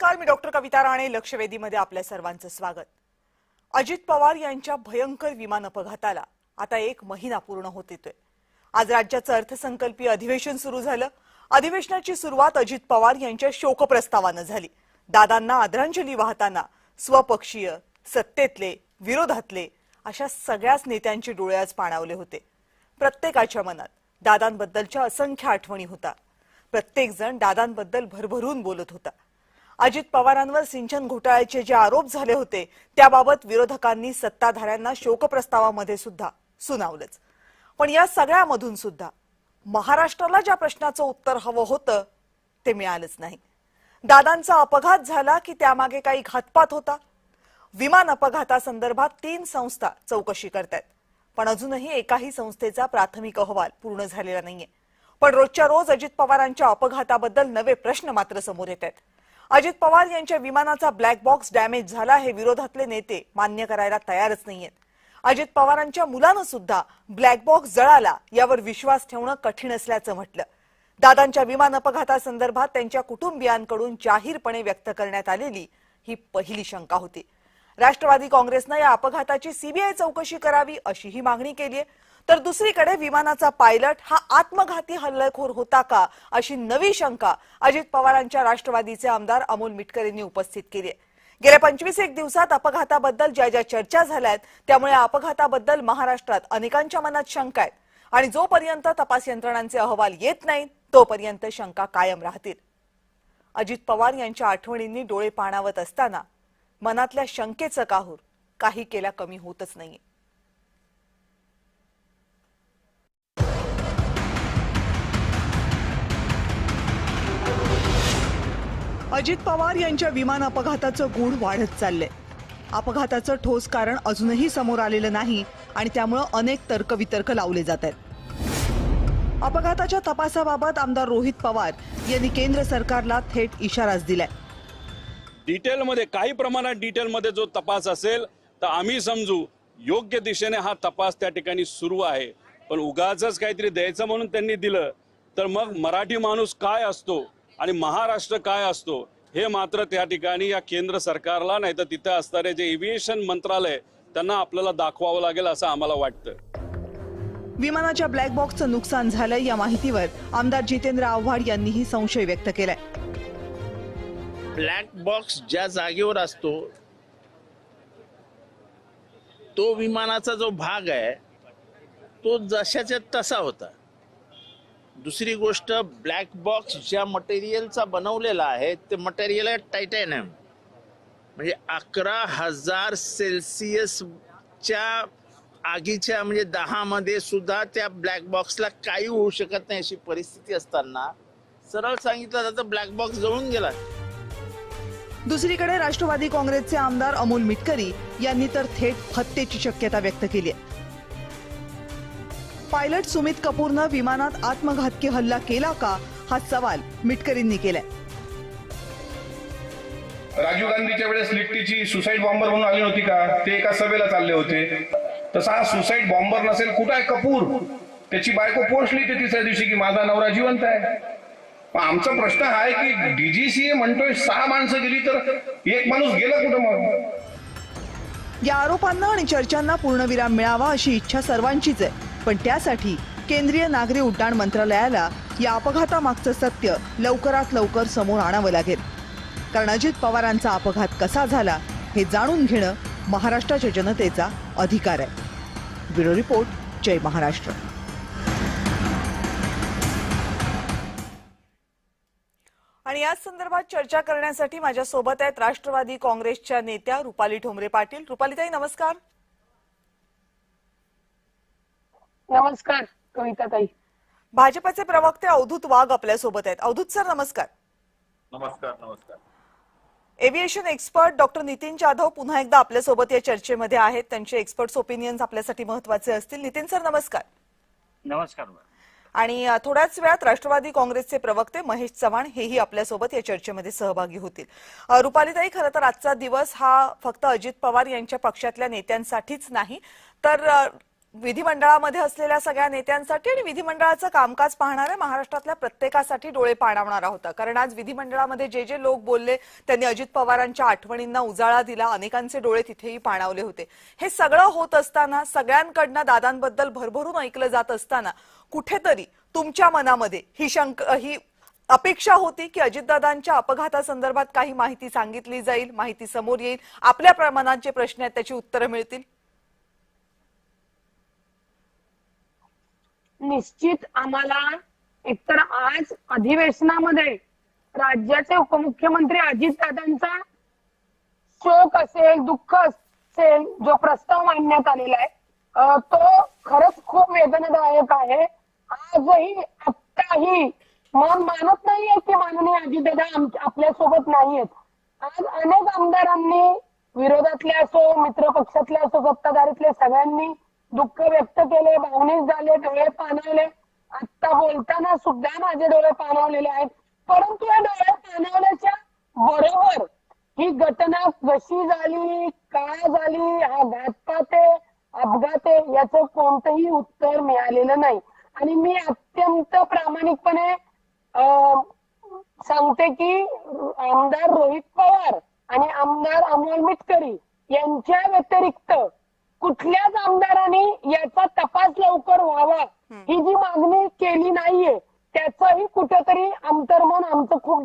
नमस्कार, मी डॉक्टर कविता राणे. लक्षवेधीमध्ये आपल्या सर्वांचं स्वागत. अजित पवार यांच्या भयंकर विमान अपघाताला आता 1 महिना पूर्ण होत येतोय. आज राज्याचं अर्थसंकल्पीय अधिवेशन सुरू झालं. अधिवेशनाची सुरुवात अजित पवार यांच्या शोकप्रस्तावानं झाली. दादांना आदरांजली वाहताना स्वपक्षीय, सत्तेतले, विरोधातले अशा सगळ्याच नेत्यांचे डोळे आज पाणावले होते. प्रत्येकाच्या मनात दादांबद्दलच्या असंख्य आठवणी होता. प्रत्येक जण दादांबद्दल भरभरून बोलत होता. अजित पवारांवर सिंचन घोटाळ्याचे जे आरोप झाले होते त्याबाबत विरोधकांनी सत्ताधाऱ्यांना शोकप्रस्तावामध्ये सुद्धा सुनावलंच. पण या सगळ्यामधून सुद्धा महाराष्ट्राला ज्या प्रश्नाचं उत्तर हवं होतं ते मिळालंच नाही. दादांचा अपघात झाला की त्यामागे काही घातपात होता? विमान अपघातासंदर्भात 3 संस्था चौकशी करतायत, पण अजूनही एकाही संस्थेचा प्राथमिक अहवाल पूर्ण झालेला नाहीये. पण रोजच्या रोज अजित पवारांच्या अपघाताबद्दल नवे प्रश्न मात्र समोर येत आहेत. अजित पवार यांच्या विमानाचा ब्लॅक बॉक्स डॅमेज झाला हे विरोधातले नेते मान्य करायला तयारच नाहीयेत. अजित पवारांच्या मुलानं सुद्धा ब्लॅक बॉक्स जळाला यावर विश्वास ठेवणं कठीण असल्याचं म्हटलं. दादांच्या विमान अपघातासंदर्भात त्यांच्या कुटुंबियांकडून जाहीरपणे व्यक्त करण्यात आलेली ही पहिली शंका होती. राष्ट्रवादी काँग्रेसनं या अपघाताची सीबीआय चौकशी करावी अशीही मागणी केली आहे. तर दुसरीकडे विमानाचा पायलट हा आत्मघाती हल्लेखोर होता का अशी नवी शंका अजित पवारांच्या राष्ट्रवादीचे आमदार अमोल मिटकर यांनी उपस्थित केली आहे. गेल्या 25 दिवसात अपघाताबद्दल ज्या चर्चा झाल्यात त्यामुळे अपघाताबद्दल महाराष्ट्रात अनेकांच्या मनात शंका आहेत आणि जोपर्यंत तपास यंत्रणांचे अहवाल येत नाहीत तोपर्यंत शंका कायम राहतील. अजित पवार यांच्या आठवणींनी डोळे पाणावत असताना मनातल्या शंकेचं काहूर काही केल्या कमी होतच नाहीये. अजित पवार यांच्या विमान अपघाताचं गूढ वाढत चाललंय. अपघाताचं ठोस कारण अजूनही समोर आलेलं नाही आणि त्यामुळे अनेक तर्कवितर्क लावले जात आहेत. अपघाताच्या तपासाबाबत आमदार रोहित पवार यांनी केंद्र सरकारला थेट इशाराच दिलाय. डिटेलमध्ये काही प्रमाणात डिटेलमध्ये जो तपास असेल तर आम्ही समजू योग्य दिशेने हा तपास त्या ठिकाणी सुरू आहे. पण उगाचच काहीतरी द्यायचं म्हणून त्यांनी दिलं तर मग मराठी माणूस काय असतो आणि महाराष्ट्र काय असतो हे मात्र त्या ठिकाणी या केंद्र सरकारला नाही तर तिथे असणारे जे एव्हिएशन मंत्रालय त्यांना आपल्याला दाखवावं लागेल असं आम्हाला वाटतं. विमानाच्या ब्लॅक बॉक्सचं नुकसान झालंय या माहितीवर आमदार जितेंद्र आव्हाड यांनीही संशय व्यक्त केलाय. ब्लॅक बॉक्स ज्या जागेवर असतो तो विमानाचा जो भाग आहे तो जशाच्या तसा होता. दुसरी गोष्ट, ब्लॅक बॉक्स ज्या मटेरियलचा बनवलेला आहे ते मटेरियल आहे टायटॅनियम. म्हणजे 11,000 सेल्सिअसच्या आगीच्या म्हणजे 10 मध्ये सुद्धा त्या ब्लॅक बॉक्सला काही होऊ शकत नाही अशी परिस्थिती असताना सरळ सांगितलं जातं ब्लॅक बॉक्स जळून गेला. दुसरीकडे राष्ट्रवादी काँग्रेसचे आमदार अमोल मिटकरी यांनी तर थेट हत्येची शक्यता व्यक्त केली आहे. पायलट सुमित कपूरनं विमानात आत्मघातकी हल्ला केला का हा सवाल मिटकरींनी केलाय. राजीव गांधीच्या वेळेस लिट्टीची सुसाईड बॉम्बर म्हणून आली नव्हती का? ते एका सभेला चालले होते. तसा हा सुसाईड बॉम्बर नसेल. कुठं आहे कपूर? त्याची बायको पोहोचली ते तिसऱ्या दिवशी की माझा नवरा जिवंत आहे. आमचा प्रश्न हा आहे की डीजीसीए म्हणतोय 6 माणसं गेली तर 1 माणूस गेला कुठं? मग या आरोपांना आणि चर्चांना पूर्णविराम मिळावा अशी इच्छा सर्वांचीच आहे. पण त्यासाठी केंद्रीय नागरी उड्डाण मंत्रालयाला या अपघातामागचं सत्य लवकरात लवकर समोर आणावं लागेल. कारण अजित पवारांचा अपघात कसा झाला हे जाणून घेणं महाराष्ट्राच्या जनतेचा अधिकार आहे. ब्युरो रिपोर्ट, जय महाराष्ट्र. आणि याच संदर्भात चर्चा करण्यासाठी माझ्या सोबत आहेत राष्ट्रवादी काँग्रेसच्या नेत्या रुपाली ठोंबरे पाटील. रुपालीताई नमस्कार. नमस्कार कविताताई. भाजपचे प्रवक्ते अवधूत वाघ आपल्या सोबत आहेत. अवधूत सर नमस्कार. नमस्कार. नमस्कार. Aviation expert doctor Nitin Jadhav पुन्हा एकदा आपल्या सोबत या चर्चेमध्ये आहेत. त्यांचे एक्सपर्ट्स ओपिनियन्स आपल्यासाठी महत्त्वाचे असतील. नितीन सर नमस्कार. नमस्कार. आणि थोड्याच वेळात राष्ट्रवादी काँग्रेसचे प्रवक्ते महेश चव्हाण हेही आपल्यासोबत या चर्चेमध्ये सहभागी होतील. रुपालीताई, खरं तर आजचा दिवस हा फक्त अजित पवार यांच्या पक्षातल्या नेत्यांसाठीच नाही तर विधिमंडळामध्ये असलेल्या सगळ्या नेत्यांसाठी आणि विधिमंडळाचं कामकाज पाहणाऱ्या महाराष्ट्रातल्या प्रत्येकासाठी डोळे पाणावणारा होता. कारण आज विधिमंडळामध्ये जे जे लोक बोलले त्यांनी अजित पवारांच्या आठवणींना उजाळा दिला. अनेकांचे डोळे तिथेही पाणावले होते. हे सगळं होत असताना, सगळ्यांकडनं दादांबद्दल भरभरून ऐकलं जात असताना कुठेतरी तुमच्या मनामध्ये ही अपेक्षा होती की अजितदादांच्या अपघातासंदर्भात काही माहिती सांगितली जाईल, माहिती समोर येईल, आपल्या प्रमाणात जे प्रश्न आहेत त्याची उत्तरं मिळतील? निश्चित आम्हाला एकतर आज अधिवेशनामध्ये राज्याचे उपमुख्यमंत्री अजितदादांचा शोक असेल, दुःख असेल, जो प्रस्ताव मांडण्यात आलेला आहे तो खरंच खूप वेदनादायक आहे. आजही आत्ताही मन मानत नाहीये की माननीय अजितदादा आपल्या सोबत नाहीयेत. आज अनेक आमदारांनी, विरोधातले असो, मित्र पक्षातले असो, सत्ताधारीतले सगळ्यांनी दुःख व्यक्त केले, भावनिक झाले, डोळे पाणावले. आता बोलताना सुद्धा माझे डोळे पाणावलेले आहेत. परंतु या डोळे पाणावल्याच्या बरोबर ही घटना कशी झाली, काय झाली, हा घातपात आहे, अपघात आहे, याचं कोणतंही उत्तर मिळालेलं नाही. आणि मी अत्यंत प्रामाणिकपणे सांगते की आमदार रोहित पवार आणि आमदार अमोल मिटकरी यांच्या व्यतिरिक्त कुठल्याच आमदारांनी याचा तपास लवकर व्हावा ही जी मागणी केली नाहीये, त्याचंही कुठेतरी अंतर्मन आमचं खूप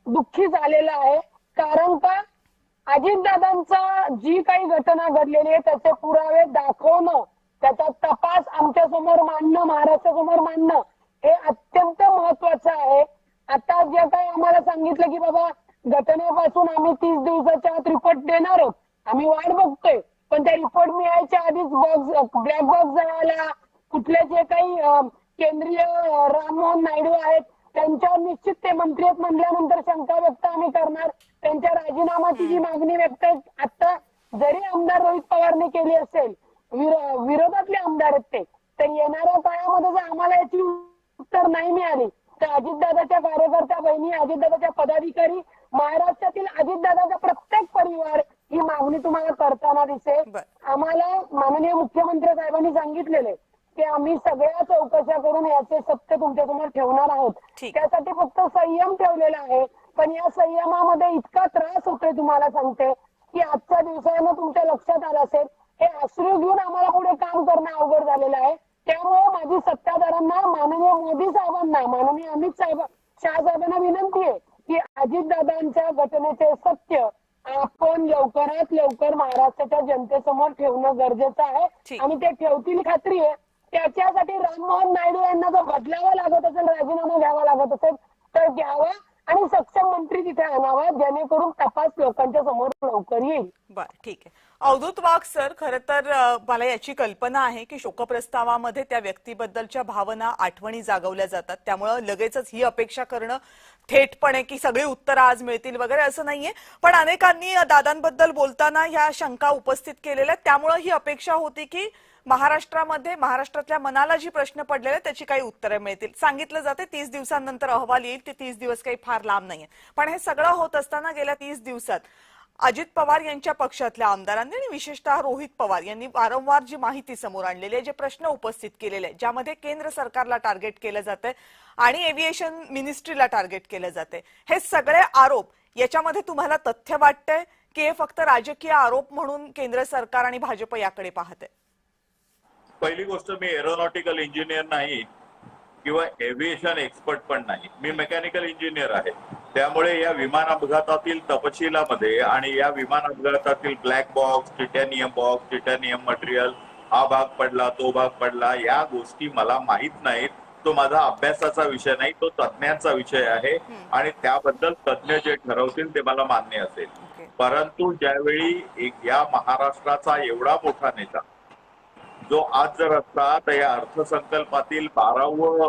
दुःखी झालेलं आहे. कारण का अजितदादांचा जी काही घटना घडलेली आहे त्याचे पुरावे दाखवणं, त्याचा तपास आमच्या समोर मांडणं, महाराष्ट्रासमोर मांडणं हे अत्यंत महत्वाचं आहे. आता जे काही आम्हाला सांगितलं की बाबा घटनेपासून आम्ही 30 दिवसाच्या आत रिपोर्ट देणार आहोत, आम्ही वाट बघतोय, पण त्या रिपोर्ट मिळायच्या आधीच ब्लॅक बॉक्स जळाला. कुठले जे काही केंद्रीय राममोहन नायडू आहेत त्यांच्यावर निश्चित ते मंत्री आहेत म्हणल्यानंतर शंका व्यक्त आम्ही करणार. त्यांच्या राजीनामाची जी मागणी व्यक्त आता जरी आमदार रोहित पवारने केली असेल, विरोधातले आमदार आहेत ते, तर येणाऱ्या काळामध्ये जर आम्हाला याची उत्तर नाही मिळाली तर अजितदादाच्या कार्यकर्त्या बहिणी, अजितदादाच्या पदाधिकारी, महाराष्ट्रातील अजितदादाचा प्रत्येक परिवार ही मागणी तुम्हाला करताना दिसेल. आम्हाला माननीय मुख्यमंत्री साहेबांनी सांगितलेले की आम्ही सगळ्या चौकशा करून याचे सत्य तुमच्यासमोर ठेवणार आहोत. त्यासाठी फक्त संयम ठेवलेला आहे. पण या संयमामध्ये इतका त्रास होतोय, तुम्हाला सांगते की आजच्या दिवसानं तुमच्या लक्षात आलं असेल, हे अश्रू घेऊन आम्हाला पुढे काम करणं अवघड झालेलं आहे. त्यामुळे माझी सत्ताधाऱ्यांना, माननीय मोदी साहेबांना, माननीय अमित शहा साहेबांना विनंती आहे की अजितदादांच्या घटनेचे सत्य आपण लवकरात लवकर महाराष्ट्राच्या जनतेसमोर ठेवणं गरजेचं आहे. आणि ते ठेवतील खात्री आहे. त्याच्यासाठी राममोहन नायडू यांना जर बदलावा लागत असेल, राजीनामा घ्यावा लागत असेल तर घ्यावा आणि सक्षम मंत्री तिथे आणावा, जेणेकरून तपास लोकांच्या समोर लवकर येईल. बरं, ठीक आहे. अवधूत वाघ सर, खरं तर मला याची कल्पना आहे की शोकप्रस्तावामध्ये त्या व्यक्तीबद्दलच्या भावना, आठवणी जागवल्या जातात. त्यामुळे लगेचच ही अपेक्षा करणं थेटपणे की सगळी उत्तरं आज मिळतील वगैरे असं नाहीये. पण अनेकांनी दादांबद्दल बोलताना ह्या शंका उपस्थित केलेल्या, त्यामुळे ही अपेक्षा होती की महाराष्ट्रातल्या मनाला जी प्रश्न पडलेले त्याची काही उत्तरं मिळतील. सांगितलं जाते 30 दिवसांनंतर अहवाल येईल, ते 30 दिवस काही फार लांब नाहीये. पण हे सगळं होत असताना गेल्या 30 दिवसात अजित पवार यांच्या पक्षातल्या आमदारांनी आणि विशेषतः रोहित पवार यांनी वारंवार जी माहिती समोर आणलेली आहे, जे प्रश्न उपस्थित केलेले आहेत, ज्यामध्ये केंद्र सरकारला टार्गेट केलं जातंय आणि एव्हिएशन मिनिस्ट्रीला टार्गेट केलं जातंय, हे सगळे आरोप, याच्यामध्ये तुम्हाला तथ्य वाटतंय की हे फक्त राजकीय आरोप म्हणून केंद्र सरकार आणि भाजप याकडे पाहते? पहिली गोष्ट, मी एरोनॉटिकल इंजिनियर नाही किंवा एव्हिएशन एक्सपर्ट पण नाही. मी मेकॅनिकल इंजिनियर आहे. त्यामुळे या विमान अपघातातील तपशिलामध्ये आणि या विमान अपघातातील black box, titanium box, titanium material, हा भाग पडला, तो भाग पडला, या गोष्टी मला माहित नाहीत. तो माझा अभ्यासाचा विषय नाही, तो तज्ञांचा विषय आहे आणि त्याबद्दल तज्ञ जे ठरवतील ते मला मान्य असेल. परंतु ज्यावेळी या महाराष्ट्राचा एवढा मोठा नेता जो आज जर असता तर या अर्थसंकल्पातील 12वा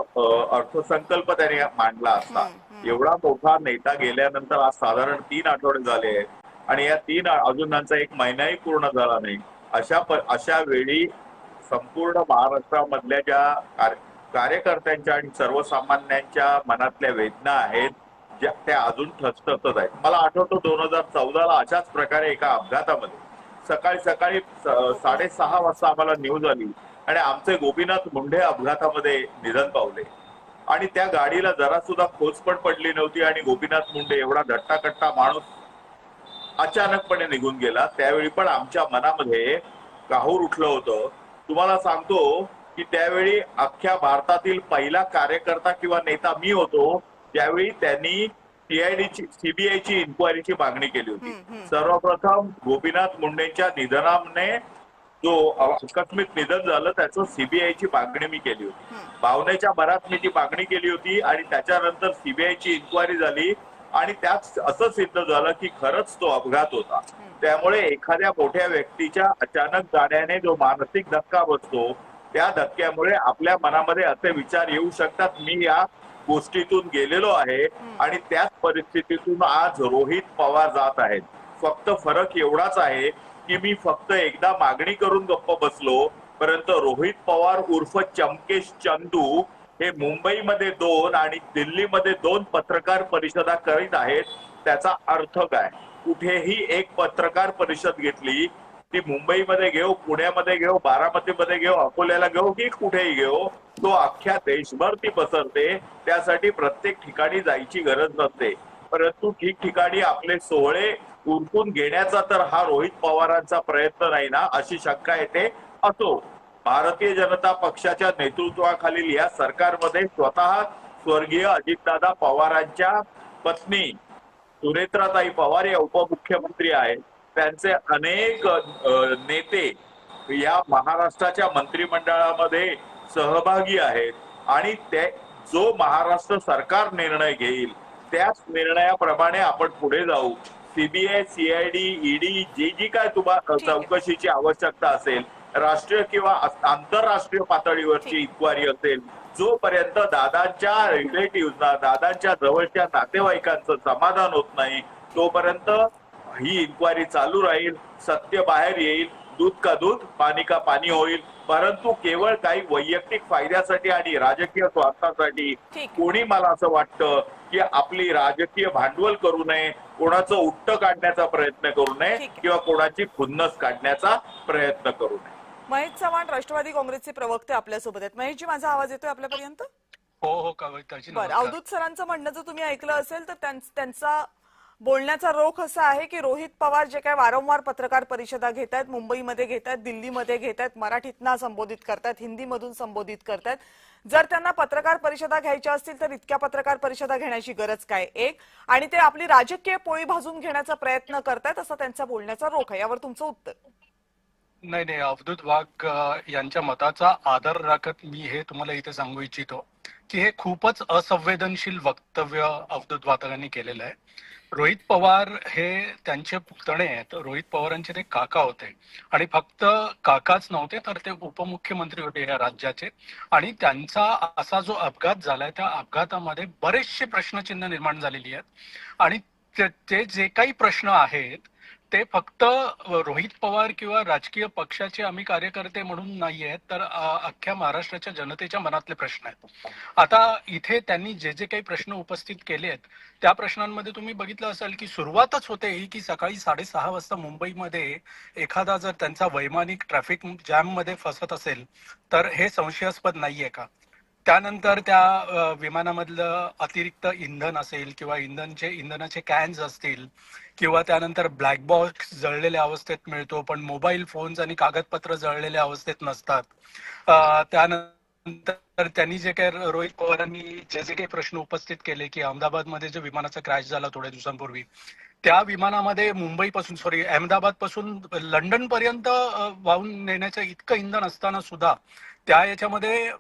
अर्थसंकल्प त्याने मांडला असता. एवढा मोठा नेता गेल्यानंतर आज साधारण 3 आठवडे झाले आहेत आणि या 3 अजून त्यांचा 1 महिनाही पूर्ण झाला नाही. अशा वेळी संपूर्ण महाराष्ट्रामधल्या ज्या कार्यकर्त्यांच्या आणि सर्वसामान्यांच्या मनातल्या वेदना आहेत त्या अजून ठसठसत आहेत. मला आठवतं 2014ला अशाच प्रकारे एका अपघातामध्ये सकाळी 6:30 वाजता आम्हाला न्यूज आली आणि आमचे गोपीनाथ मुंडे अपघातामध्ये निधन पावले आणि त्या गाडीला जरा सुद्धा खोच पण पडली नव्हती आणि गोपीनाथ मुंडे एवढा धट्टाकट्टा माणूस अचानकपणे निघून गेला. त्यावेळी पण आमच्या मनामध्ये काहूर उठलं होतं. तुम्हाला सांगतो की त्यावेळी अख्ख्या भारतातील पहिला कार्यकर्ता किंवा नेता मी होतो ज्यावेळी त्यांनी सीबीआयची इन्क्वायरीची मागणी केली होती. सर्वप्रथम गोपीनाथ मुंडेंच्या निधनाने जो आकस्मिक निधन झालं त्याचं सीबीआयची मागणी मी केली होती. भावनेच्या भरात मी ती मागणी केली होती आणि त्याच्यानंतर सीबीआयची इन्क्वायरी झाली आणि त्यात असं सिद्ध झालं की खरंच तो अपघात होता. त्यामुळे एखाद्या मोठ्या व्यक्तीच्या अचानक जाण्याने जो मानसिक धक्का बसतो त्या धक्क्यामुळे आपल्या मनामध्ये असे विचार येऊ शकतात. मी या गोष्टीतून गेलेलो आहे आणि त्याच परिस्थितीतून आज रोहित पवार जात आहेत. फक्त फरक एवढाच आहे की मी फक्त एकदा मागणी करून गप्प बसलो, परंतु रोहित पवार उर्फ चमकेश चंदू हे मुंबईमध्ये 2 आणि दिल्लीमध्ये 2 पत्रकार परिषदा करीत आहेत. त्याचा अर्थ काय? कुठेही एक पत्रकार परिषद घेतली ती मुंबईमध्ये घेऊ, पुण्यामध्ये घेऊ, बारामतीमध्ये घेऊ, अकोल्याला घेऊ की कुठेही घेऊ, तो अख्ख्या देशभर ती पसरते. त्यासाठी प्रत्येक ठिकाणी जायची गरज नसते. परंतु ठिकठिकाणी आपले सोहळे उरकून घेण्याचा तर हा रोहित पवारांचा प्रयत्न नाही ना, अशी शंका येते. असो, भारतीय जनता पक्षाच्या नेतृत्वाखालील या सरकारमध्ये स्वतः स्वर्गीय अजितदादा पवारांच्या पत्नी सुनेत्राताई पवार या उपमुख्यमंत्री आहेत. त्यांचे अनेक नेते या महाराष्ट्राच्या मंत्रिमंडळामध्ये सहभागी आहेत आणि ते जो महाराष्ट्र सरकार निर्णय घेईल त्याच निर्णयाप्रमाणे आपण पुढे जाऊ. सीबीआय, सीआयडी, ईडी जी काय तुम्हाला चौकशीची आवश्यकता असेल, राष्ट्रीय किंवा आंतरराष्ट्रीय पातळीवरची इन्क्वायरी असेल, जोपर्यंत दादांच्या रिलेटिव्हना, दादांच्या जवळच्या नातेवाईकांचं समाधान होत नाही तोपर्यंत ही इन्क्वायरी चालू राहील. सत्य बाहेर येईल. दूध का दूध, पाणी का पाणी होईल. परंतु केवळ काही वैयक्तिक फायद्यासाठी आणि राजकीय स्वार्थासाठी कोणी, मला असं वाटतं की आपली राजकीय भांडवल करू नये, कोणाचं उट्ट काढण्याचा प्रयत्न करू नये किंवा कोणाची खुन्नस काढण्याचा प्रयत्न करू नये. महेश चव्हाण, राष्ट्रवादी काँग्रेसचे प्रवक्ते आपल्यासोबत आहेत. महेशजी, माझा आवाज येतोय आपल्यापर्यंत? हो कविताजी. बरं, अवधूत सरांचं म्हणणं जर तुम्ही ऐकलं असेल तर त्यांचा बोलण्याचा रोख असा आहे की रोहित पवार जे काय वारंवार पत्रकार परिषदा घेत आहेत, मुंबईमध्ये घेत आहेत, दिल्लीमध्ये घेत आहेत, मराठीतनं संबोधित करतात, हिंदीमधून संबोधित करतात, जर त्यांना पत्रकार परिषदा घ्यायच्या असतील तर इतक्या पत्रकार परिषदा घेण्याची गरज काय एक, आणि ते आपली राजकीय पोळी भाजून घेण्याचा प्रयत्न करतायत असा त्यांचा बोलण्याचा रोख आहे. यावर तुमचं उत्तर? नाही, अवधूत वाघ यांच्या मताचा आदर राखत मी हे तुम्हाला इथे सांगू इच्छितो की हे खूपच असंवेदनशील वक्तव्य अवधूत वाघांनी केलेलं आहे. रोहित पवार हे त्यांचे पुतणे आहेत. रोहित पवारांचे ते काका होते आणि फक्त काकाच नव्हते तर ते उपमुख्यमंत्री होते या राज्याचे. आणि त्यांचा असा जो अपघात झालाय त्या अपघातामध्ये बरेचसे प्रश्नचिन्ह निर्माण झालेली आहेत आणि ते जे काही प्रश्न आहेत ते फक्त रोहित पवार किंवा राजकीय पक्षाचे आम्ही कार्यकर्ते म्हणून नाही आहेत, तर अख्ख्या महाराष्ट्राच्या जनतेच्या मनातले प्रश्न आहेत. आता इथे त्यांनी जे जे काही प्रश्न उपस्थित केले आहेत त्या प्रश्नांमध्ये तुम्ही बघितलं असाल की सुरुवातच होते ही की सकाळी 6:30 वाजता मुंबईमध्ये एखादा जर त्यांचा वैमानिक ट्रॅफिक जॅम मध्ये फसत असेल तर हे संशयास्पद नाहीये का? त्यानंतर त्या विमानामधलं अतिरिक्त इंधन असेल किंवा इंधनाचे कॅन्स असतील किंवा त्यानंतर ब्लॅक बॉक्स जळलेल्या अवस्थेत मिळतो पण मोबाईल फोन्स आणि कागदपत्र जळलेल्या अवस्थेत नसतात. त्यानंतर त्यांनी जे काही रोहित पवारांनी जे काही प्रश्न उपस्थित केले की अहमदाबादमध्ये जो विमानाचा क्रॅश झाला थोड्या दिवसांपूर्वी, त्या विमानामध्ये अहमदाबाद पासून लंडन पर्यंत वाहून नेण्याचं इतकं इंधन असताना सुद्धा त्या याच्यामध्ये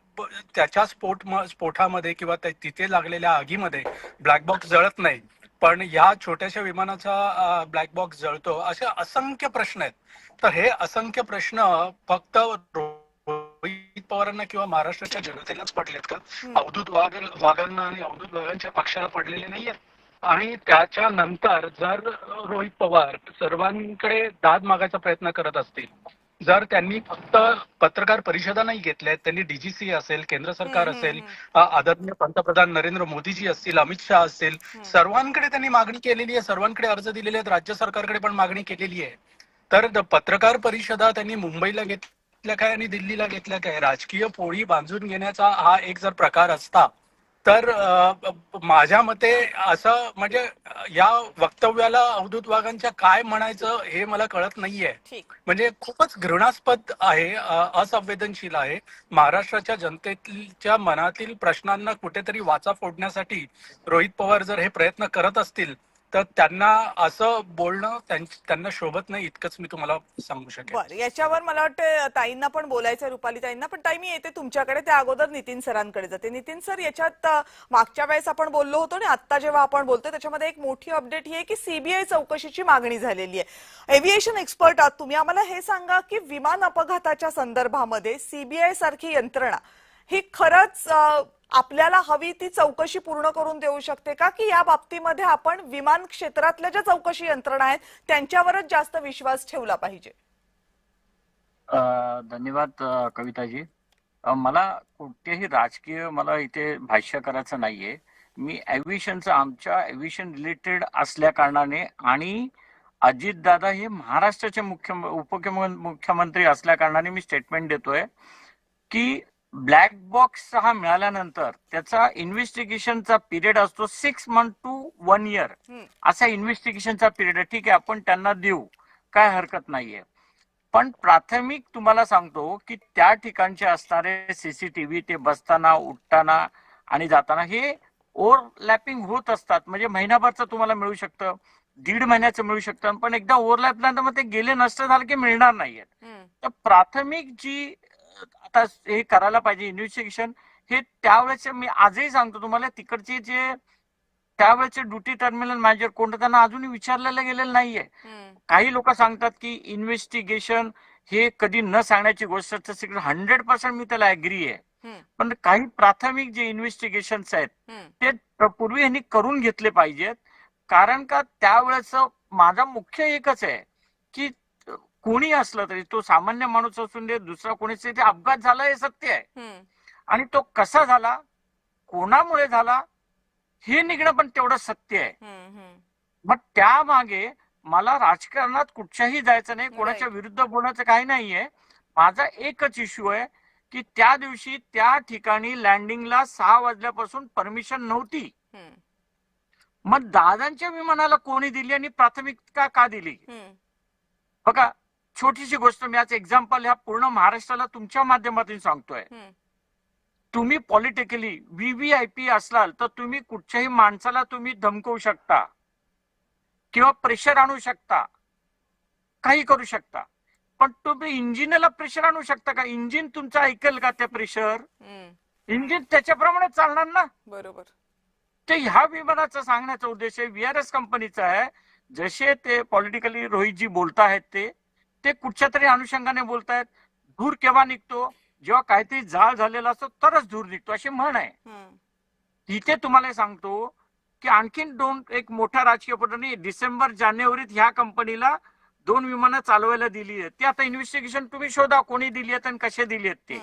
त्याच्या स्फोटामध्ये किंवा तिथे लागलेल्या आगीमध्ये ब्लॅक बॉक्स जळत नाही पण या छोट्याशा विमानाचा ब्लॅक बॉक्स जळतो. असे असंख्य प्रश्न आहेत. तर हे असंख्य प्रश्न फक्त रोहित पवारांना किंवा महाराष्ट्राच्या जनतेलाच पडलेत का? अवधूत वाघांना आणि अवधूत वाघांच्या पक्षाला पडलेले नाहीयेत? आणि त्याच्यानंतर जर रोहित पवार सर्वांकडे दाद मागायचा प्रयत्न करत असतील, जर त्यांनी फक्त पत्रकार परिषदा नाही घेतल्या, त्यांनी डीजीसी असेल, केंद्र सरकार असेल, आदरणीय पंतप्रधान नरेंद्र मोदीजी असतील, अमित शहा असतील, सर्वांकडे त्यांनी मागणी केलेली आहे, सर्वांकडे अर्ज दिलेले आहेत, राज्य सरकारकडे पण मागणी केलेली आहे. तर पत्रकार परिषदा त्यांनी मुंबईला घेतल्या काय आणि दिल्लीला घेतल्या काय, राजकीय पोळी बांधून घेण्याचा हा एक जर प्रकार असता तर माझ्या मते असं म्हणजे या वक्तव्याला अवधूत वाघांच्या काय म्हणायचं हे मला कळत नाहीये. ठीक. म्हणजे खूपच घृणास्पद आहे, असंवेदनशील आहे. महाराष्ट्राच्या जनतेच्या मनातील प्रश्नांना कुठेतरी वाचा फोडण्यासाठी रोहित पवार जर हे प्रयत्न करत असतील तर त्यांना असं बोलणं त्यांना शोभत नाही, इतकंच मी तुम्हाला सांगू शकेन. बरं, याच्यावर मला वाटतं ताईंना पण बोलायचं, रुपाली ताईंना पण. ताई, मी येते तुमच्याकडे, त्या अगोदर नितीन सरांकडे जाते. नितीन सर, याच्यात मागच्या वेळेस आपण बोललो होतो आणि आता जेव्हा आपण बोलतोय त्याच्यामध्ये एक मोठी अपडेट ही आहे की सीबीआय चौकशीची मागणी झालेली आहे. एव्हिएशन एक्सपर्ट आहात तुम्ही, आम्हाला हे सांगा की विमान अपघाताच्या संदर्भामध्ये सीबीआय सारखी यंत्रणा ही खरंच आपल्याला हवी ती चौकशी पूर्ण करून देऊ शकते का, की या बाबतीमध्ये आपण विमान क्षेत्रातल्या ज्या चौकशी यंत्रणा आहेत त्यांच्यावरच जास्त विश्वास ठेवला पाहिजे? धन्यवाद कविताजी. मला कोणतेही राजकीय मला इथे भाष्य करायचं नाहीये. मी एव्हिएशनचं, आमच्या एव्हिएशन रिलेटेड असल्या कारणाने आणि अजितदादा हे महाराष्ट्राचे मुख्यमंत्री असल्या कारणाने मी स्टेटमेंट देतोय की ब्लॅक बॉक्स हा मिळाल्यानंतर त्याचा इन्व्हेस्टिगेशनचा पिरियड असतो 6 months to 1 year असा इन्व्हेस्टिगेशनचा पिरियड आहे. ठीक आहे, आपण त्यांना देऊ, काय हरकत नाहीये. पण प्राथमिक तुम्हाला सांगतो की त्या ठिकाणचे असणारे सीसीटीव्ही ते बसताना, उठताना आणि जाताना हे ओव्हरलॅपिंग होत असतात. म्हणजे महिनाभरचं तुम्हाला मिळू शकतं, 1.5 महिन्याचं मिळू शकतं, पण एकदा ओव्हरलॅप झालं मग ते गेले नष्ट झालं की मिळणार नाहीयेत. तर प्राथमिक जी आता हे करायला पाहिजे इन्व्हेस्टिगेशन, हे त्यावेळेस मी आजही सांगतो तुम्हाला, तिकडचे जे त्यावेळेचे ड्युटी टर्मिनल मॅनेजर कोण त्यांना अजूनही विचारलेलं गेलेलं नाहीये. काही लोक सांगतात की इन्व्हेस्टिगेशन हे कधी न सांगण्याची गोष्ट, 100% मी त्याला ऍग्री आहे. पण काही प्राथमिक जे इन्व्हेस्टिगेशन्स आहेत ते पूर्वी यांनी करून घेतले पाहिजेत. कारण का त्यावेळेस माझा मुख्य एकच आहे की कोणी असलं तरी, तो सामान्य माणूस असून दे, दुसरा कोणीच, ते अपघात झाला हे सत्य आहे. आणि तो कसा झाला, कोणामुळे झाला हे निघणं पण तेवढं सत्य आहे. मग त्यामागे मला राजकारणात कुठच्याही जायचं नाही, कोणाच्या विरुद्ध बोलायचं काही नाहीये. माझा एकच इश्यू आहे की त्या दिवशी त्या ठिकाणी लँडिंगला 6 वाजल्यापासून परमिशन नव्हती. मग दादांच्या विमानाला कोणी दिली आणि प्राथमिकता का दिली? बघा, छोटीशी गोष्ट मी आज एक्झाम्पल ह्या पूर्ण महाराष्ट्राला तुमच्या माध्यमातून सांगतोय. तुम्ही पॉलिटिकली व्हीव्हीआयपी असलाल तर तुम्ही कुठच्याही माणसाला तुम्ही धमकवू शकता किंवा प्रेशर आणू शकता, काही करू शकता. पण तुम्ही इंजिनला प्रेशर आणू शकता का? इंजिन तुमचं ऐकेल का ते प्रेशर? इंजिन त्याच्याप्रमाणे चालणार ना. बरोबर. ते ह्या विमानाचा सांगण्याचा उद्देश आहे, VRS कंपनीचा आहे. जसे ते पॉलिटिकली रोहितजी बोलतायत ते कुठच्या तरी अनुषंगाने बोलतायत. धूर केव्हा निघतो? जेव्हा काहीतरी जाळ झालेला असतो तरच धूर निघतो, अशी म्हण आहे. इथे तुम्हाला सांगतो की आणखीन एक मोठ्या राजकीय पटाने डिसेंबर-जानेवारीत ह्या कंपनीला 2 विमानं चालवायला दिली आहेत. ते आता इन्व्हेस्टिगेशन तुम्ही शोधा कोणी दिली आहेत आणि कसे दिली आहेत ते.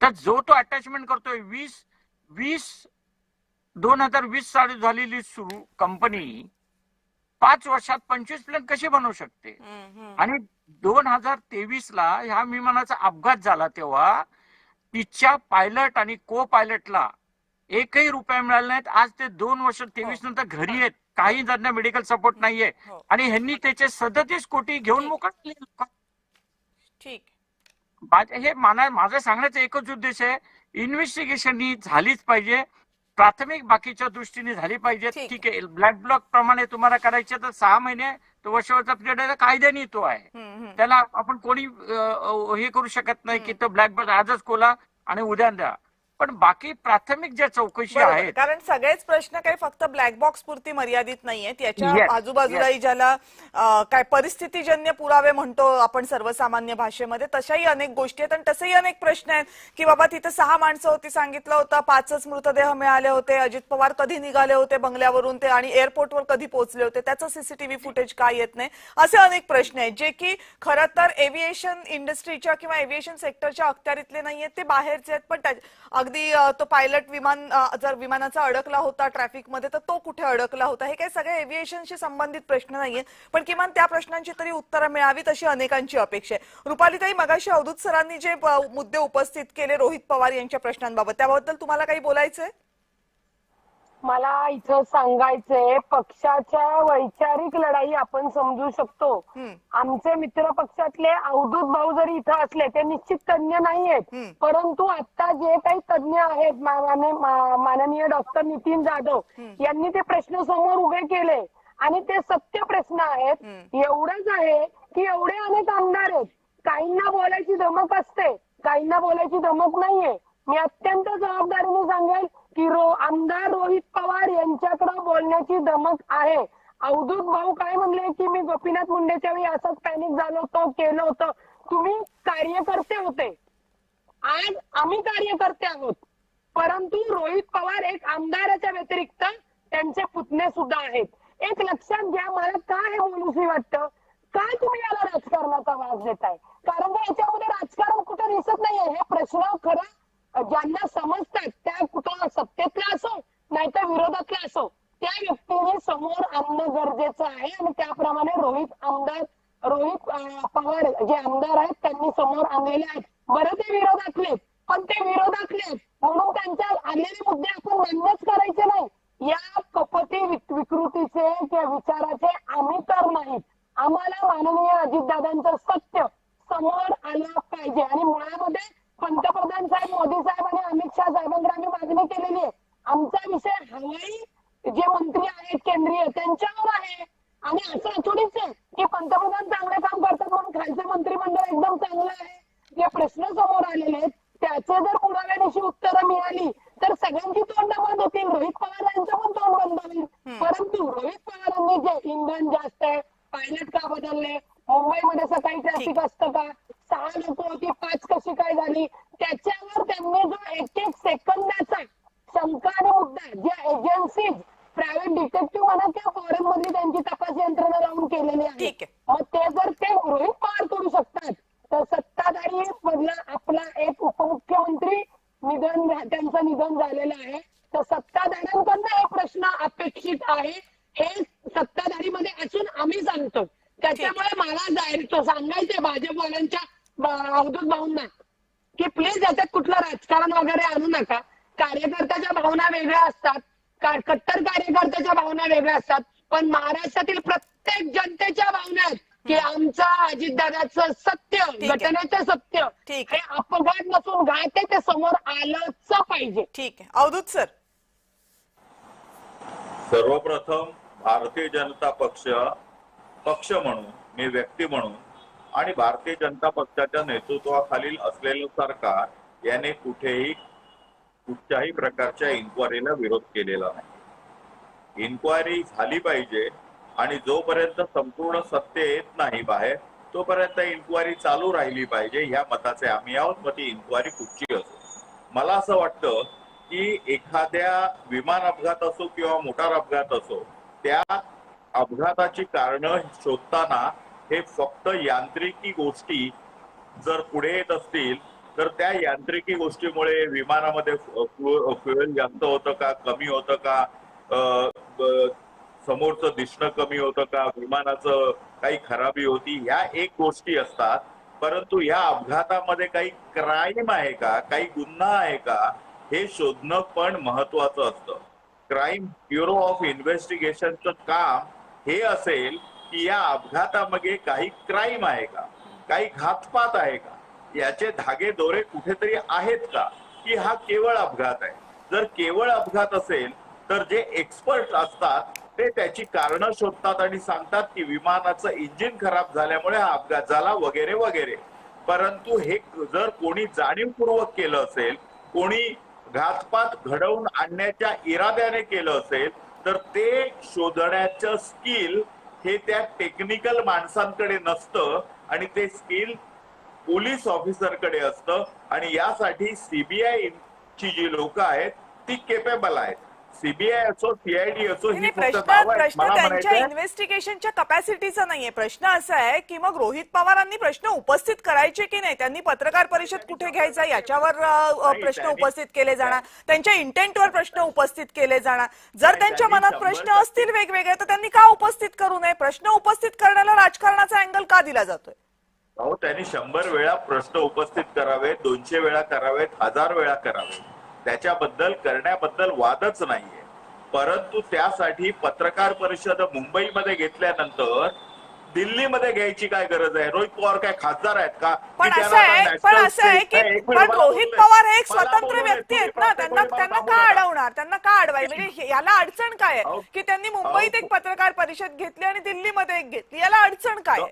तर जो तो अटॅचमेंट करतोय 2020 साली झालेली सुरू कंपनी 5 वर्षात 25 प्लेन कशी बनवू शकते? आणि 2023ला ह्या विमानाचा अपघात झाला तेव्हा तिच्या पायलट आणि को पायलटला एकही रुपया मिळाला नाहीत. आज ते 2 वर्ष 23 नंतर घरी आहेत, काही त्यांना मेडिकल सपोर्ट नाहीये आणि ह्यांनी त्याचे 37 कोटी घेऊन मोकळले. ठीक, हे माझा सांगण्याचा एकच उद्देश आहे, इन्व्हेस्टिगेशन ही झालीच पाहिजे, प्राथमिक बाकीच्या दृष्टीने झाली पाहिजे. ठीक आहे, ब्लॅक ब्लॉक प्रमाणे तुम्हाला करायचे तर 6 महिने तो वर्षाचा पिरियड आहे, कायद्याने तो आहे. त्याला आपण कोणी हे करू शकत नाही की तो ब्लॅक बॉक्स आजच खोला आणि उद्या द्या. पण बाकी प्राथमिक ज्या चौकशी आहेत, कारण सगळेच प्रश्न काही फक्त ब्लॅक बॉक्स पुरती मर्यादित नाहीयेत. याच्या आजूबाजूलाही ज्याला काय परिस्थितीजन्य पुरावे म्हणतो आपण सर्वसामान्य भाषेमध्ये, तशाही अनेक गोष्टी आहेत. आणि तसेही अनेक प्रश्न आहेत की बाबा तिथे 6 माणसं होती, सांगितलं होतं 5च मृतदेह मिळाले होते, अजित पवार कधी निघाले होते बंगल्यावरून ते आणि एअरपोर्टवर कधी पोहोचले होते, त्याचं सीसीटीव्ही फुटेज का येत नाही, असे अनेक प्रश्न आहेत जे की खरं तर एव्हिएशन इंडस्ट्रीच्या किंवा एव्हिएशन सेक्टरच्या अखत्यारीतले नाहीयेत, ते बाहेरचे आहेत. पण अगदी तो पायलट विमान जर विमानाचा अडकला होता ट्रॅफिकमध्ये तर तो कुठे अडकला होता, हे काही सगळे एव्हिएशनशी संबंधित प्रश्न नाहीये, पण किमान त्या प्रश्नांची तरी उत्तरं मिळावीत अशी अनेकांची अपेक्षा आहे. रुपालीताई, मगाशी अवधूत सरांनी जे मुद्दे उपस्थित केले रोहित पवार यांच्या प्रश्नांबाबत, त्याबद्दल तुम्हाला काही बोलायचंय? मला इथं सांगायचंय, पक्षाच्या वैचारिक लढाई आपण समजू शकतो. आमचे मित्र पक्षातले अवधूत भाऊ जरी इथं असले ते निश्चित तज्ञ नाहीयेत, परंतु आता जे काही तज्ञ आहेत माननीय डॉक्टर नितीन जाधव यांनी ते प्रश्न समोर उभे केले आणि ते सत्य प्रश्न आहेत. एवढंच आहे की एवढे अनेक आमदार आहेत, काहींना बोलायची धमक असते, काहींना बोलायची धमक नाहीये. मी अत्यंत जबाबदारीने सांगेल की आमदार रोहित पवार यांच्याकडे बोलण्याची धमक आहे. अवधूत भाऊ काय म्हणले की मी गोपीनाथ मुंडेच्या वेळी असंच पॅनिक झालो होतो, केलं होतं. तुम्ही कार्यकर्ते होते, आज आम्ही कार्यकर्ते आहोत, परंतु रोहित पवार एक आमदाराच्या व्यतिरिक्त त्यांचे पुतणे सुद्धा आहेत. एक लक्षात घ्या, मला काय हे बोलूशी वाटतं, काय तुम्ही याला राजकारणाचा वास देताय? कारण की याच्यामध्ये राजकारण कुठे दिसत नाहीये. हे प्रश्न खरं ज्यांना समजतात, त्या कुठं सत्तेतला असो नाहीतर विरोधातला असो, त्या व्यक्तीने समोर आणणं गरजेचं आहे आणि त्याप्रमाणे रोहित पवार जे आमदार आहेत त्यांनी समोर आणलेले आहेत. बरं ते विरोधातले, पण ते विरोधातले म्हणून त्यांच्या आलेले मुद्दे आपण मान्यच करायचे नाही. या कपटी विकृतीचे किंवा विचाराचे आम्ही तर नाहीत. आम्हाला माननीय अजितदादांचं सत्य समोर आलं पाहिजे आणि मुळामध्ये पंतप्रधान साहेब, मोदी साहेब आणि अमित शाह साहेबांकडे आम्ही मागणी केलेली आहे. आमचा विषय हवाई जे मंत्री आहेत केंद्रीय त्यांच्यावर आहे आणि असं थोडीच आहे की पंतप्रधान चांगले काम करतात म्हणून खालचं मंत्रिमंडळ एकदम चांगलं आहे. जे प्रश्न समोर आलेले आहेत त्याचे जर पुराव्यानिशी उत्तरं मिळाली तर सगळ्यांची तोंड बंद होतील, रोहित पवार यांचं पण तोंड बंद होईल. परंतु रोहित पवारांनी जे इंधन जास्त आहे, पायलट का बदलले, मुंबईमध्ये सकाळी ट्रॅफिक असतं का, 6 लोक होती 5 कशी काय झाली, त्याच्यावर त्यांनी जो एक सेकंदाचा शंका आणि मुद्दा ज्या एजन्सीज प्रायव्हेट डिटेक्टिव्ह म्हणा किंवा फॉरेन मधली त्यांची तपास यंत्रणा लावून केलेली आहे, मग ते जर ते रोहित पवार करू शकतात तर सत्ताधारी मधला आपला एक उपमुख्यमंत्री त्यांचं निधन झालेलं आहे, तर सत्ताधाऱ्यांकडनं हे प्रश्न अपेक्षित आहे. हे सत्ताधारी मध्ये असून आम्ही सांगतो. त्याच्यामुळे मला सांगायचंय भाजपवाल्यांच्या अवधूत भाऊंना की प्लीज याच्यात कुठलं राजकारण वगैरे आणू नका. कार्यकर्त्याच्या भावना वेगळ्या असतात, कट्टर कार्यकर्त्याच्या भावना वेगळ्या असतात, पण महाराष्ट्रातील प्रत्येक जनतेच्या भावना आहेत की आमचा अजितदादाचं सत्य, घटनेचं सत्य हे अपघात नसून घात आहे, ते समोर आलंच पाहिजे. ठीक आहे, अवधूत सर. सर्वप्रथम भारतीय जनता पक्ष म्हणून, मी व्यक्ती म्हणून आणि भारतीय जनता पक्षाच्या नेतृत्वाखालील असलेलं सरकार याने कुठच्याही प्रकारच्या इन्क्वायरीला विरोध केलेला नाही. इन्क्वायरी झाली पाहिजे आणि जोपर्यंत संपूर्ण सत्य येत नाही बाहेर तोपर्यंत इन्क्वायरी चालू राहिली पाहिजे, ह्या मताचे आम्ही आहोत. मग ती इन्क्वायरी कुठची असो. मला असं वाटतं की एखाद्या विमान अपघात असो किंवा मोटार अपघात असो, त्या अपघाताची कारणं शोधताना हे फक्त यांत्रिकी गोष्टी जर पुढे येत असतील तर त्या यांत्रिकी गोष्टीमुळे विमानामध्ये फ्युएल जास्त होतं का, कमी होतं का, समोरचं दिसणं कमी होतं का, विमानाचं काही खराबी होती, ह्या एक गोष्टी असतात. परंतु या अपघातामध्ये काही क्राईम आहे का, काही गुन्हा आहे का, हे शोधणं पण महत्वाचं असतं. क्राईम ब्युरो ऑफ इन्व्हेस्टिगेशनचं काम हे असेल की या अपघातामध्ये काही क्राईम आहे का, काही घातपात आहे का, याचे धागे दोरे कुठेतरी आहेत का, की हा केवळ अपघात आहे. जर केवळ अपघात असेल तर जे एक्सपर्ट असतात ते त्याची कारणं शोधतात आणि सांगतात की विमानाचं इंजिन खराब झाल्यामुळे हा अपघात झाला वगैरे वगैरे. परंतु हे जर कोणी जाणीवपूर्वक केलं असेल, कोणी घातपात घडवून आणण्याच्या इराद्याने केलं असेल तर ते शोधण्याचं स्किल हे त्या टेक्निकल माणसांकडे नसतं आणि ते स्किल पोलीस ऑफिसरकडे असतं आणि यासाठी सीबीआय ची जी लोक आहेत ती केपेबल आहेत. सीबीआय असो सीआयडी असो ही नाही, फक्त प्रश्न नावं आहेत. प्रश्न मला त्यांच्या म्हणायचंय इन्व्हेस्टिगेशनच्या कपॅसिटीचा नाहीये. प्रश्न असा आहे की मग रोहित पवारांनी प्रश्न उपस्थित करायचे की नाही, त्यांनी पत्रकार परिषद कुठे घ्यायचा याच्यावर प्रश्न त्यांनी- उपस्थित केले जाणार, त्यांच्या इंटेंटवर प्रश्न उपस्थित केले जाणार. जर त्यांच्या त्यांनी मनात प्रश्न 100% असतील वेगवेगळे तर त्यांनी का उपस्थित करू नये? प्रश्न उपस्थित करण्याला राजकारणाचा अँगल का दिला जातोय? अहो त्यांनी 100 वेळा प्रश्न उपस्थित करावेत, 200 वेळा करावेत, 1000 वेळा करावेत. त्याच्याबद्दल करण्याबद्दल वादच नाहीये. परंतु त्यासाठी पत्रकार परिषद मुंबईमध्ये घेतल्यानंतर दिल्लीमध्ये घ्यायची काय गरज आहे? रोहित पवार काय खासदार आहेत का? पण की असं त्यांना आहे आता पण national असं आहे stage- की एक मिनिट पण मला रोहित बोलू पवार हे एक मला स्वतंत्र बोलू व्यक्ती आहेत ना, त्यांना त्यांना का अडवणार, त्यांना का अडवाय? म्हणजे याला अडचण काय आहे की त्यांनी मुंबईत एक पत्रकार परिषद घेतली आणि दिल्लीमध्ये एक घेतली, याला अडचण काय आहे?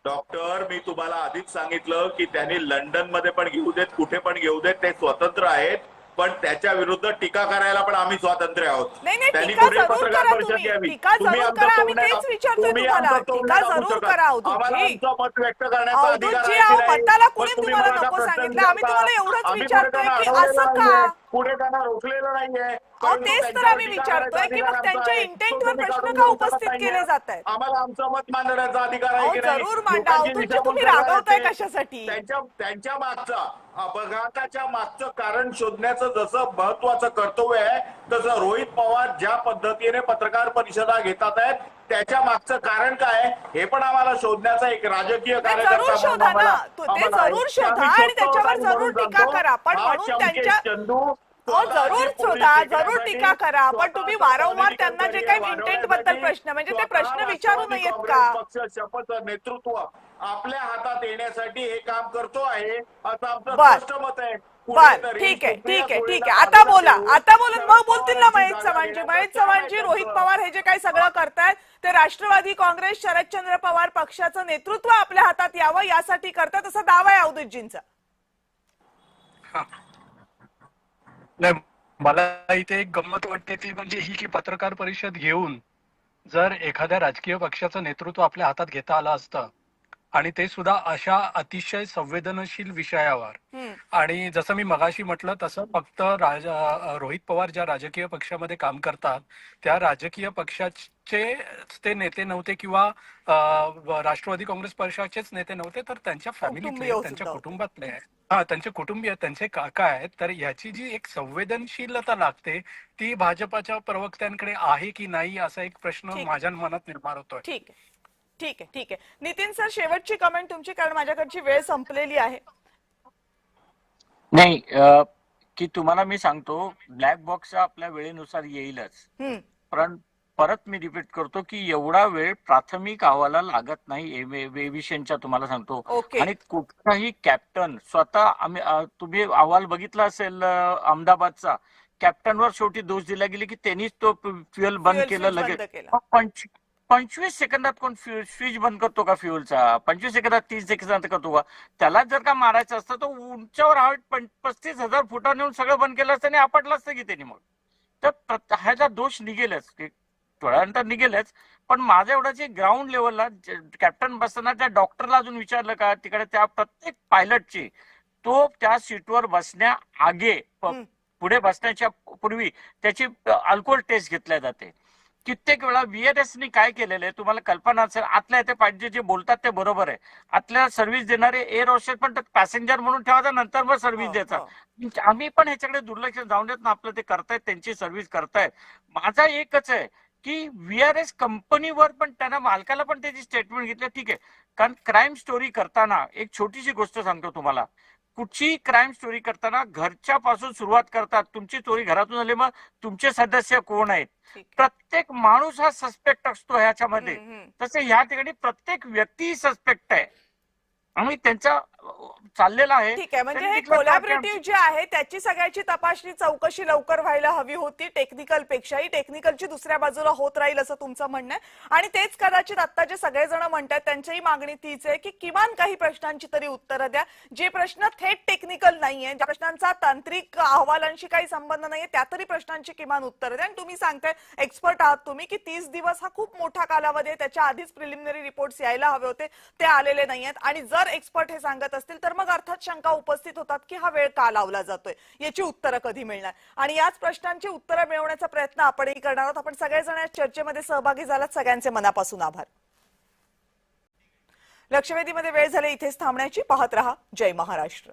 डॉक्टर, मी तुम्हाला आधीच सांगितलं की त्यांनी लंडन मध्ये पण घेऊ देत, कुठे पण घेऊ देत, ते स्वतंत्र आहेत. पण त्याच्या विरुद्ध टीका करायला पण आम्ही स्वातंत्र्य आहोत. नाही नाही, त्यांनी टीका कुठे जरूर पत्रकार करा परिषद तुम्ही, घ्यावी. टीका तुम्ही जरूर आमचं करा. आम्ही तोंड नाही तेच दाबू- विचारतोय तुम्ही तुम्हाला, आमचं तोंड टीका नाही दाबू जरूर शकत. करा आम्हाला अवधूतजी. आमचं मत व्यक्त करण्याचा अधिकार अवधूतजी, आहे की अहो, नाही? मताला पण कुणी तुम्ही तुम्हाला मला नको प्रश्न सांगितलं, आम्ही विचारता. तुम्हाला एवढंच आम्ही विचारतोय पुढे की त्यांना असं अडवलेलं का? नाहीये. पुढे त्यांना रोखलेलं नाहीये. अहो परंतु तेच तर त्यांच्यावर आम्ही टीका विचारतोय करायचा की अधिकार मग त्यांच्या आमचा आहे. इंटेंटवर तो तुम्ही प्रश्न काढून का घेऊ उपस्थित शकत केले नाहीये. जात आहेत? आम्हाला आमचं मत मांडण्याचा अधिकार आहे अहो, की नाही? जरूर मांडा. लोकांची अवधूतजी, दिशाभूल तुम्ही करणारे रागवताय ते कशासाठी? त्यांच्या मागचा अपघाताच्या मागचं कारण शोधण्याचं जसं महत्वाचं कर्तव्य आहे, तसं रोहित पवार ज्या पद्धतीने पत्रकार परिषदा घेतात आहेत त्याच्या मागचं कारण काय आहे हे पण आम्हाला शोधण्याचा एक राजकीय नाही, कार्यकर्ता जरूर म्हणून शोधा ना, आम्हाला- ते आम्हाला जरूर आहे. शोधा आम्ही आणि शोधतो त्याच्यावर आणि जरूर म्हणून टीका सांगतो, करा. पण हा म्हणून चमके त्यांच्या चंदू अहो जरूर स्वतःची शोधा, पोळी जरूर टिकण्यासाठी, टीका करा. पण तुम्ही वारंवार स्वतःचं त्यांना जे राजकीय काही करिअर इंटेंट बद्दल वाढवण्यासाठी प्रश्न म्हणजे ते स्वतः प्रश्न विचारू राष्ट्रवादी नयेत काँग्रेस का? पक्ष शपथ नेतृत्व आपल्या हातात येण्यासाठी हे काम करतो आहे असं आमचं बर. स्पष्ट मत आहे. बर, कुठेतरी ठीक आहे सुप्रिया ठीक आहे ठीक सुळेला आहे. आता बोला, बाजूला आता बोलून ठेवून मग बोलतील ना पवारांची महेश जागा चव्हाणजी. घेण्याचं महेश काम चव्हाणजी, आहे रोहित त्यांचं. पवार हे जे काही सगळं करतायत ते राष्ट्रवादी काँग्रेस शरदचंद्र पवार पक्षाचं नेतृत्व आपल्या हातात यावं यासाठी करतात असा दावा आहे अवधूतजींचा. नाही, मला इथे एक गंमत वाटते ती म्हणजे ही की पत्रकार परिषद घेऊन जर एखाद्या राजकीय पक्षाचं नेतृत्व आपल्या हातात घेता आलं असतं आणि ते सुद्धा अशा अतिशय संवेदनशील विषयावर, आणि जसं मी मगाशी म्हटलं तसं फक्त रोहित पवार ज्या राजकीय पक्षामध्ये काम करतात त्या राजकीय पक्षाचे ते नेते नव्हते किंवा राष्ट्रवादी काँग्रेस पक्षाचेच नेते नव्हते, तर त्यांच्या फॅमिलीतले, कुटुंबीय त्यांच्या सुद्धा होते. कुटुंबातले आहेत, त्यांचे कुटुंबीय, त्यांचे काका आहेत. तर याची जी एक संवेदनशीलता लागते ती भाजपाच्या प्रवक्त्यांकडे आहे की नाही असा एक प्रश्न ठीक. माझ्या मनात निर्माण होतोय. ठीक आहे ठीक आहे ठीक आहे. नितीन सर, शेवटची कमेंट तुमची, कारण माझ्याकडची वेळ संपलेली आहे. नाही, की तुम्हाला मी सांगतो ब्लॅक बॉक्स आपल्या वेळेनुसार येईलच, पण परत मी रिपीट करतो की एवढा वेळ प्राथमिक अहवाला लागत नाही एव्हिएशनच्या, तुम्हाला सांगतो. ओके. आणि कुठलाही कॅप्टन स्वतः तुम्ही अहवाल बघितला असेल अहमदाबादचा, कॅप्टनवर शेवटी दोष दिला गेले की त्यांनीच तो फ्युएल बंद केलं लगेच. 25 सेकंदात कोण स्विच बंद करतो का फ्युएलचा? 25 सेकंदात 30 सेकंदात करतो का? त्याला जर का मारायचं असतं तर उंचावर 35,000 फुटावर नेऊन सगळं बंद केलं असतं आणि आपटलं असतं की त्यांनी. मग तर ह्याचा दोष निघेलच, थोड्यानंतर निघेलच. पण माझं एवढंच ग्राउंड लेवलला कॅप्टन बसताना त्या डॉक्टरला अजून विचारलं का तिकडे त्या प्रत्येक पायलटची तो त्या सीटवर बसण्या आगे पुढे बसण्याच्या पूर्वी त्याची अल्कोहोल टेस्ट घेतल्या जाते. कित्येक वेळा VRS काय केलेलं आहे तुम्हाला कल्पना असेल. आतल्या ते पाहिजे जे बोलतात ते बरोबर आहे. आतल्या सर्व्हिस देणारे एअर होस्टेस पण पॅसेंजर म्हणून ठेवायचा, नंतर मग सर्व्हिस द्यायचा. आम्ही पण ह्याच्याकडे दुर्लक्ष जाऊन देत ना, आपलं ते करतायत, त्यांची सर्व्हिस करतायत. माझा एकच आहे की VRS कंपनीवर पण त्यांना मालकाला पण त्याची स्टेटमेंट घेतली, ठीक आहे. कारण क्राईम स्टोरी करताना एक छोटीशी गोष्ट सांगतो तुम्हाला. कुठची क्राईम स्टोरी करताना घरच्या पासून सुरुवात करतात. तुमची चोरी घरातून झाली, मग तुमचे सदस्य कोण आहेत? प्रत्येक माणूस हा सस्पेक्ट असतो ह्याच्यामध्ये. तसे ह्या ठिकाणी प्रत्येक व्यक्ती सस्पेक्ट आहे आणि त्यांचा चाललेला आहे. ठीक आहे, म्हणजे हे कोलॅबरेटिव्ह जे आहे त्याची सगळ्याची तपासणी चौकशी लवकर व्हायला हवी होती, टेक्निकल पेक्षाही. टेक्निकलची दुसऱ्या बाजूला होत राहील असं तुमचं म्हणणं आहे. आणि तेच कदाचित आता जे सगळेजण म्हणतात त्यांच्याही मागणी तीच आहे की किमान काही प्रश्नांची तरी उत्तरं द्या. जे प्रश्न थेट टेक्निकल नाहीये, ज्या प्रश्नांचा तांत्रिक अहवालांशी काही संबंध नाहीये, त्या तरी प्रश्नांची किमान उत्तरं द्या. आणि तुम्ही सांगताय, एक्सपर्ट आहात तुम्ही, की 30 दिवस हा खूप मोठा कालावधी आहे. त्याच्या आधीच प्रिलिमिनरी रिपोर्ट्स यायला हवे होते, ते आलेले नाहीयेत. आणि जर एक्सपर्ट हे सांगत करत असतील तर मग अर्थात शंका उपस्थित होतात की हा वेळ का लावला जातोय, याची उत्तरं कधी मिळणार. आणि याच प्रश्नांची उत्तरं मिळवण्याचा प्रयत्न आपणही करणार आहोत. आपण सगळेजण या चर्चेमध्ये सहभागी झालात, सगळ्यांचे मनापासून आभार. लक्षवेधीमध्ये वेळ झाले इथेच थांबण्याची. पाहत रहा जय महाराष्ट्र.